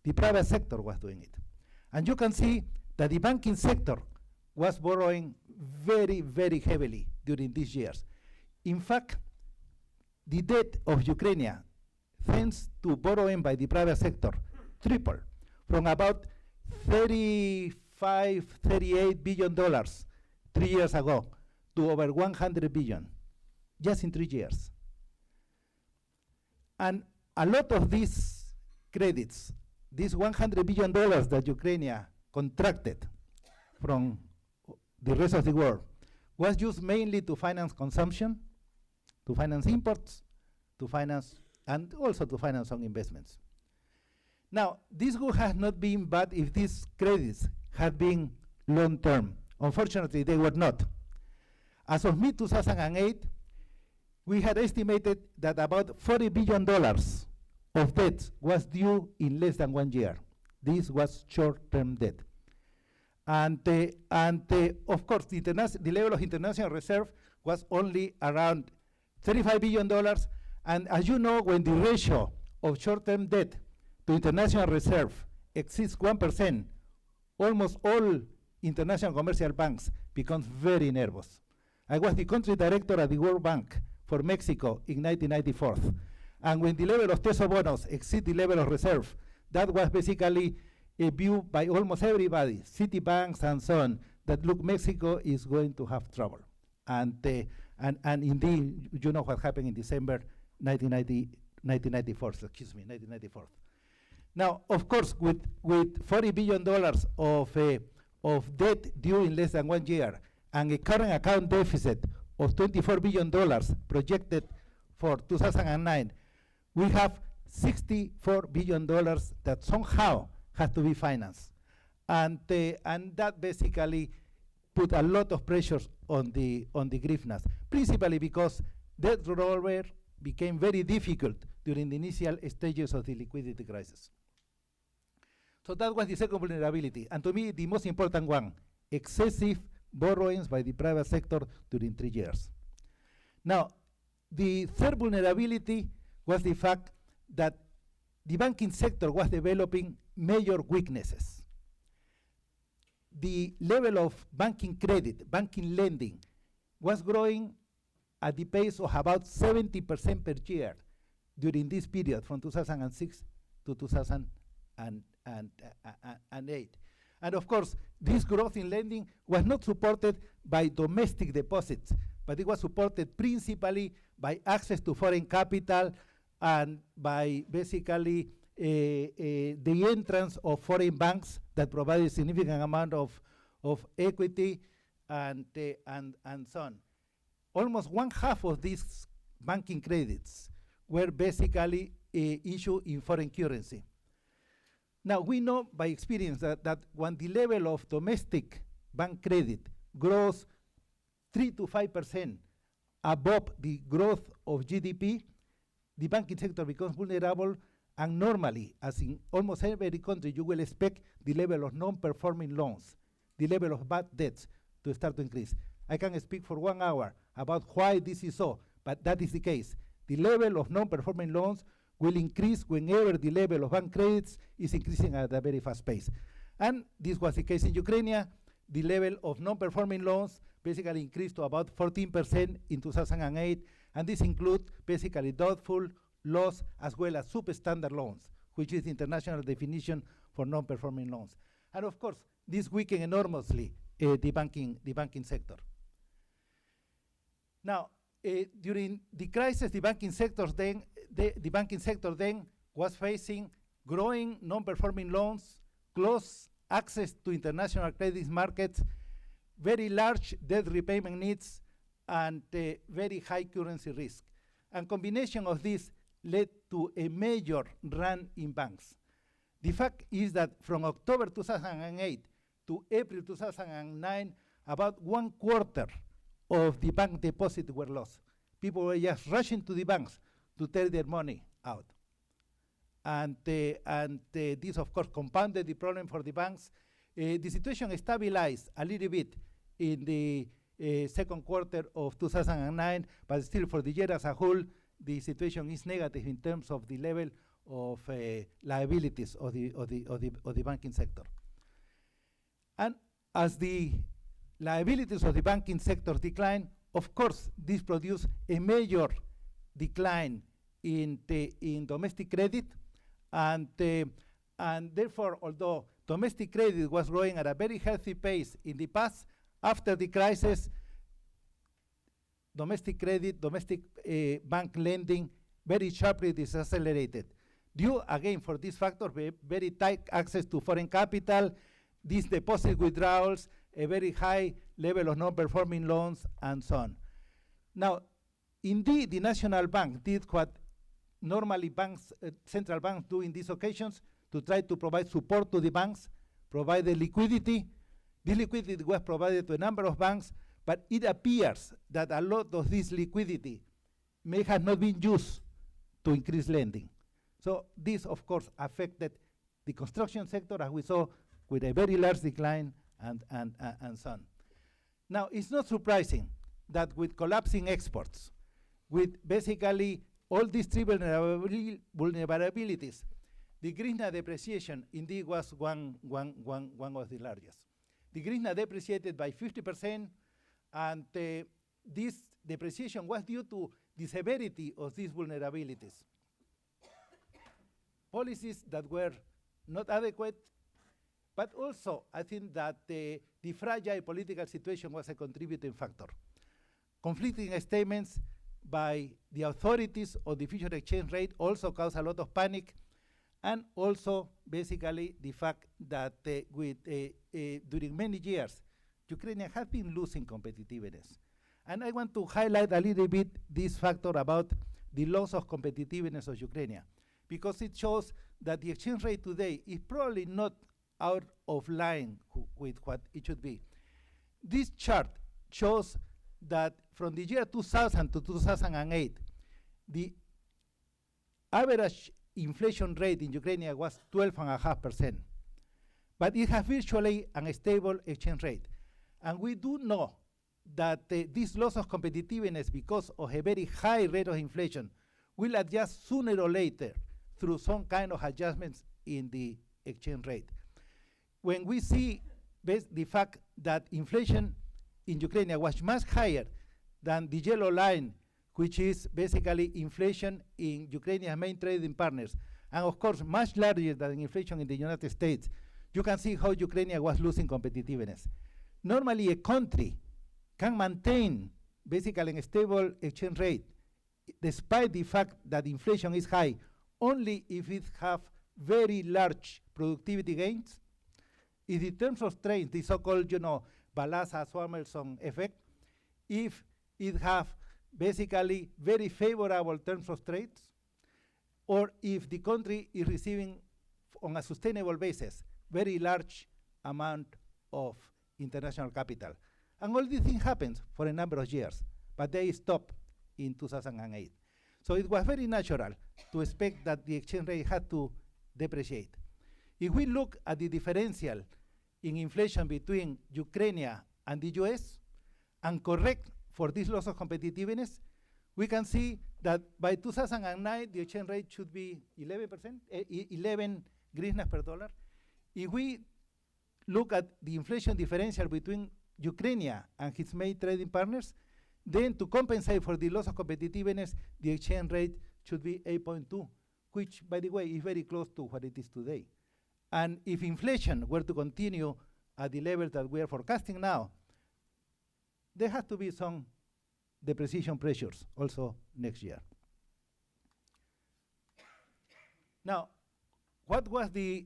the private sector was doing it. And you can see that the banking sector was borrowing very, very heavily during these years. In fact, the debt of Ukraine, thanks to borrowing by the private sector, tripled from about $35, $38 billion 3 years ago to over 100 billion, just in 3 years. And a lot of these credits, these $100 billion that Ukraine contracted from the rest of the world, was used mainly to finance consumption, to finance imports, to finance, and also to finance some investments. Now, this would have not been bad if these credits had been long-term. Unfortunately, they were not. As of mid-2008, we had estimated that about $40 billion of debt was due in less than 1 year. This was short-term debt. And of course, the level of international reserve was only around $35 billion. And as you know, when the ratio of short-term debt to international reserve exceeds 1%, almost all international commercial banks become very nervous. I was the country director at the World Bank for Mexico in 1994. And when the level of peso bonos exceed the level of reserve, that was basically a view by almost everybody, Citibanks and so on, that look, Mexico is going to have trouble. And indeed, you know what happened in December 1994, excuse me, 1994. Now, of course, with $40 billion of debt due in less than 1 year and a current account deficit of $24 billion projected for 2009, we have $64 billion that somehow has to be financed. And that basically put a lot of pressures on the Grifnas, principally because debt rollover became very difficult during the initial stages of the liquidity crisis. So that was the second vulnerability, and to me, the most important one, excessive borrowings by the private sector during 3 years. Now, the third vulnerability was the fact that the banking sector was developing major weaknesses. The level of banking credit, banking lending, was growing at the pace of about 70% per year during this period from 2006 to 2008. And of course, this growth in lending was not supported by domestic deposits, but it was supported principally by access to foreign capital and by basically the entrance of foreign banks that provide a significant amount of equity and so on. Almost 1/2 of these banking credits were basically issued in foreign currency. Now, we know by experience that when the level of domestic bank credit grows 3 to 5% above the growth of GDP, the banking sector becomes vulnerable, and normally, as in almost every country, you will expect the level of non-performing loans, the level of bad debts to start to increase. I can speak for 1 hour about why this is so, but that is the case. The level of non-performing loans will increase whenever the level of bank credits is increasing at a very fast pace. And this was the case in Ukraine. The level of non-performing loans basically increased to about 14% in 2008, and this includes basically doubtful, loss, as well as substandard loans, which is the international definition for non-performing loans. And of course, this weakened enormously the banking sector. Now, during the crisis, the banking sector then was facing growing non-performing loans, close access to international credit markets, very large debt repayment needs, and very high currency risk. And combination of this led to a major run in banks. The fact is that from October 2008 to April 2009, about 1/4 of the bank deposits were lost. People were just rushing to the banks to take their money out. And this, of course, compounded the problem for the banks. The situation stabilized a little bit in the second quarter of 2009, but still for the year as a whole, the situation is negative in terms of the level liabilities of the banking sector. And as the liabilities of the banking sector decline, of course, this produced a major decline in domestic credit, and therefore, although domestic credit was growing at a very healthy pace in the past, after the crisis, domestic credit, domestic bank lending very sharply decelerated. Due again for this factor, very tight access to foreign capital, these deposit withdrawals, a very high level of non-performing loans, and so on. Now, indeed, the National Bank did what normally banks, central banks do in these occasions, to try to provide support to the banks, provide the liquidity. The liquidity was provided to a number of banks, but it appears that a lot of this liquidity may have not been used to increase lending. So this, of course, affected the construction sector, as we saw, with a very large decline and so on. Now, it's not surprising that with collapsing exports, with basically all these three vulnerabilities, the hryvnia depreciation indeed was one of the largest. The hryvnia depreciated by 50%, and this depreciation was due to the severity of these vulnerabilities. Policies that were not adequate, but also I think that the fragile political situation was a contributing factor. Conflicting statements by the authorities of the future exchange rate also caused a lot of panic, and also basically the fact that during many years, Ukraine has been losing competitiveness. And I want to highlight a little bit this factor about the loss of competitiveness of Ukraine, because it shows that the exchange rate today is probably not out of line with what it should be. This chart shows that from the year 2000 to 2008, the average inflation rate in Ukraine was 12.5%, but it has virtually a stable exchange rate. And we do know that this loss of competitiveness because of a very high rate of inflation will adjust sooner or later through some kind of adjustments in the exchange rate. When we see the fact that inflation in Ukraine was much higher than the yellow line, which is basically inflation in Ukraine's main trading partners, and of course much larger than inflation in the United States, you can see how Ukraine was losing competitiveness. Normally a country can maintain basically a stable exchange rate despite the fact that inflation is high only if it have very large productivity gains. In the terms of trade, the so-called, Balassa-Samuelson effect, if it have basically very favorable terms of trade, or if the country is receiving on a sustainable basis very large amount of international capital. And all these things happened for a number of years, but they stopped in 2008. So it was very natural to expect that the exchange rate had to depreciate. If we look at the differential in inflation between Ukraine and the US and correct for this loss of competitiveness, we can see that by 2009, the exchange rate should be 11%, 11 hryvnias per dollar. If we look at the inflation differential between Ukraine and its main trading partners, then to compensate for the loss of competitiveness, the exchange rate should be 8.2, which, by the way, is very close to what it is today. And if inflation were to continue at the level that we are forecasting now, there has to be some depreciation pressures also next year. Now, what was the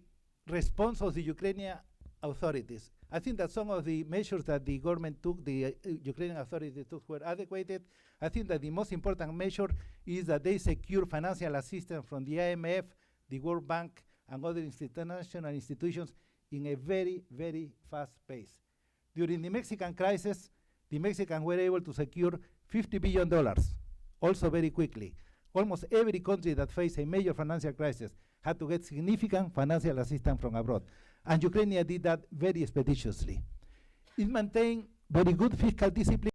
response of the Ukrainian authorities? I think that some of the measures that the government took, the Ukrainian authorities took, were adequate. I think that the most important measure is that they secure financial assistance from the IMF, the World Bank, and other international institutions in a very, very fast pace. During the Mexican crisis, the Mexicans were able to secure $50 billion, also very quickly. Almost every country that faced a major financial crisis had to get significant financial assistance from abroad. And Ukraine did that very expeditiously. It maintained very good fiscal discipline.